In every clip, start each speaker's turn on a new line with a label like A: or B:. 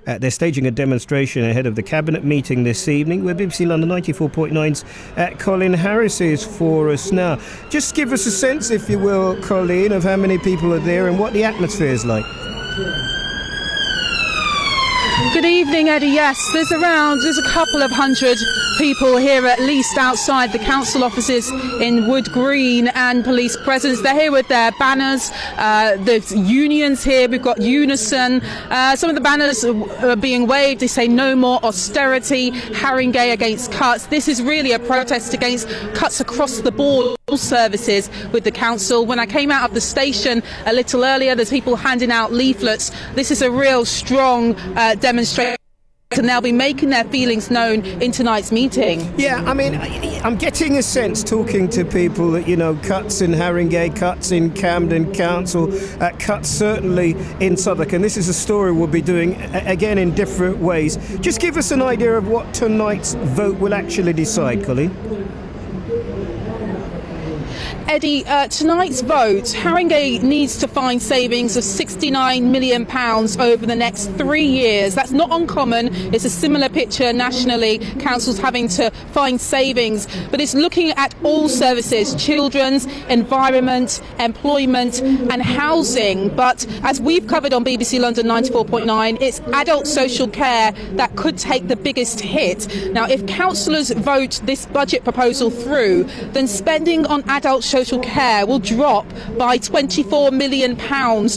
A: They're staging a demonstration ahead of the Cabinet meeting this evening, where BBC London 94.9's Colleen Harris is for us now. Just give us a sense, if you will, Colleen, of how many people are there and what the atmosphere is like.
B: Good evening, Eddie. Yes, there's a couple of hundred people here at least outside the council offices in Wood Green, and police presence. They're here with their banners. There's unions here. We've got Unison. Some of the banners are being waved. They say no more austerity, Haringey against cuts. This is really a protest against cuts across the board services with the council. When I came out of the station a little earlier, there's people handing out leaflets. This is a real strong demonstration, and they'll be making their feelings known in tonight's meeting.
A: Yeah, I mean, I'm getting a sense, talking to people, that, you know, cuts in Haringey, cuts in Camden Council, cuts certainly in Southwark, and this is a story we'll be doing again in different ways. Just give us an idea of what tonight's vote will actually decide, Colleen.
B: Eddie, tonight's vote, Haringey needs to find savings of £69 million over the next 3 years. That's not uncommon. It's a similar picture nationally, councils having to find savings. But it's looking at all services, children's, environment, employment and housing. But as we've covered on BBC London 94.9, it's adult social care that could take the biggest hit. Now, if councillors vote this budget proposal through, then spending on adult social care will drop by £24 million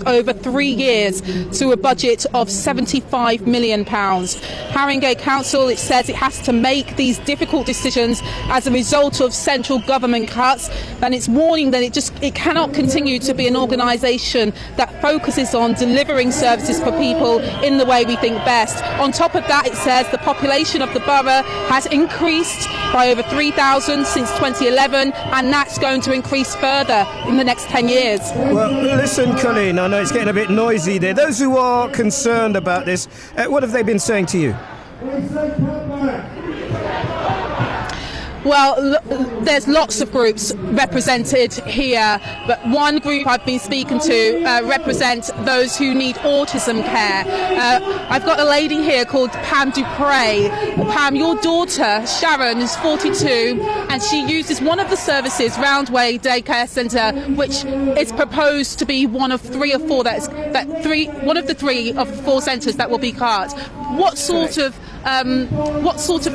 B: over 3 years to a budget of £75 million. Haringey Council, it says it has to make these difficult decisions as a result of central government cuts, and it's warning that it cannot continue to be an organisation that focuses on delivering services for people in the way we think best. On top of that, it says the population of the borough has increased by over 3,000 since 2011, and that's going to increase further in the next 10 years.
A: Well, listen, Colleen, I know it's getting a bit noisy there. Those who are concerned about this, what have they been saying to you?
B: Well, there's lots of groups represented here, but one group I've been speaking to represent those who need autism care. I've got a lady here called Pam Dupre. Pam, your daughter, Sharon, is 42, and she uses one of the services, Roundway Daycare Centre, which is proposed to be one of three or four one of the 3 of 4 centres that will be cut. What sort of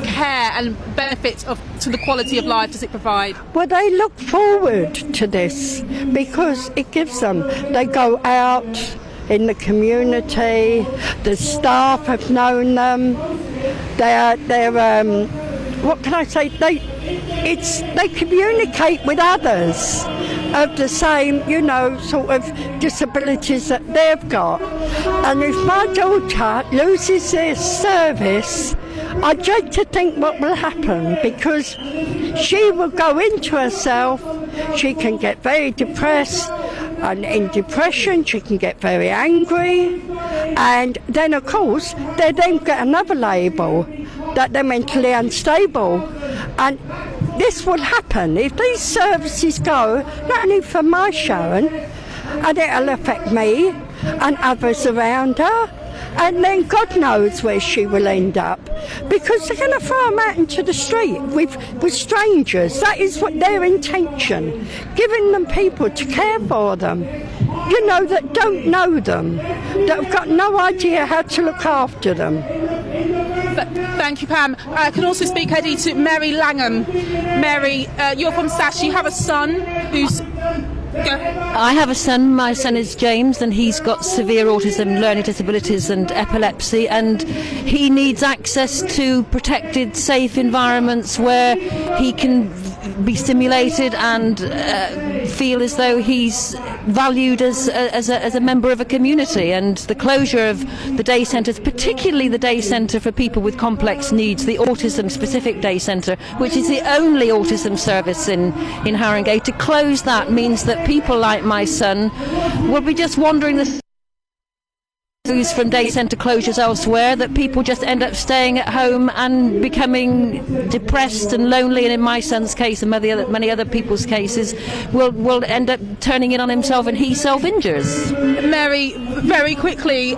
B: care and benefit to the quality of life does it provide?
C: Well, they look forward to this because it gives them. They go out in the community. The staff have known them. They're what can I say? They communicate with others of the same, sort of disabilities that they've got. And if my daughter loses their service, I dread to think what will happen, because she will go into herself. She can get very depressed, and in depression she can get very angry, and then of course they then get another label that they're mentally unstable. And this will happen if these services go, not only for my Sharon, and it'll affect me and others around her, and then God knows where she will end up, because they're going to throw them out into the street with strangers. That is what their intention, giving them people to care for them, that don't know them, that have got no idea how to look after them.
B: Thank you, Pam. I can also speak, Eddie, to Mary Langham. Mary, you're from Sash. You have a son who's...
D: I have a son. My son is James, and he's got severe autism, learning disabilities and epilepsy, and he needs access to protected, safe environments where he can be stimulated and feel as though he's valued as a member of a community. And the closure of the day centres, particularly the day centre for people with complex needs, the autism specific day centre, which is the only autism service in Haringey, to close that means that people like my son will be just wandering the Who's from day centre closures elsewhere, that people just end up staying at home and becoming depressed and lonely, and in my son's case and many other people's cases will end up turning in on himself and he self-injures.
B: Mary, very quickly,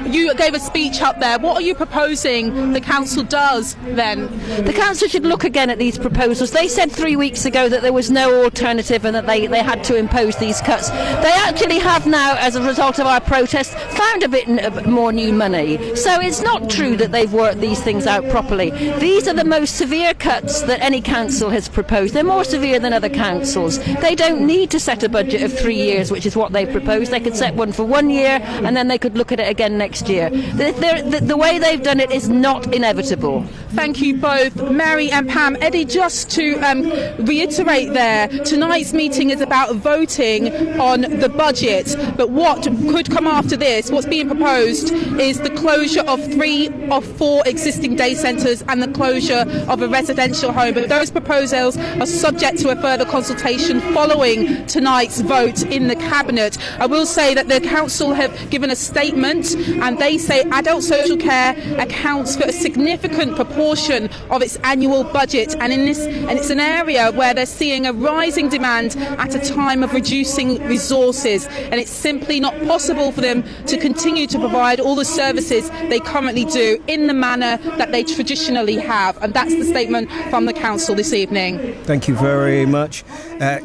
B: you gave a speech up there. What are you proposing the council does then?
D: The council should look again at these proposals. They said 3 weeks ago that there was no alternative and that they had to impose these cuts. They actually have now, as a result of our protest, found a bit more new money. So it's not true that they've worked these things out properly. These are the most severe cuts that any council has proposed. They're more severe than other councils. They don't need to set a budget of 3 years, which is what they proposed. They could set one for 1 year and then they could look at it again next year. The way they've done it is not inevitable.
B: Thank you both, Mary and Pam. Eddie, just to reiterate there, tonight's meeting is about voting on the budget, but what could come after this, what's being proposed, is the closure of 3 of 4 existing day centres and the closure of a residential home. But those proposals are subject to a further consultation following tonight's vote in the Cabinet. I will say that the Council have given a statement and they say adult social care accounts for a significant proportion of its annual budget, and it's an area where they're seeing a rising demand at a time of reducing resources, and it's simply not possible for them to continue to provide all the services they currently do in the manner that they traditionally have. And that's the statement from the Council this evening.
A: Thank you very much,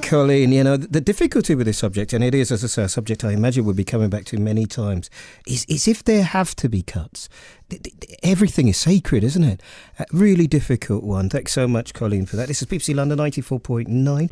A: Colleen. You know, the difficulty with this subject, and it is, as I say, a subject I imagine we'll be coming back to many times, is if there have to be cuts. Everything is sacred, isn't it? A really difficult one. Thanks so much, Colleen, for that. This is BBC London 94.9.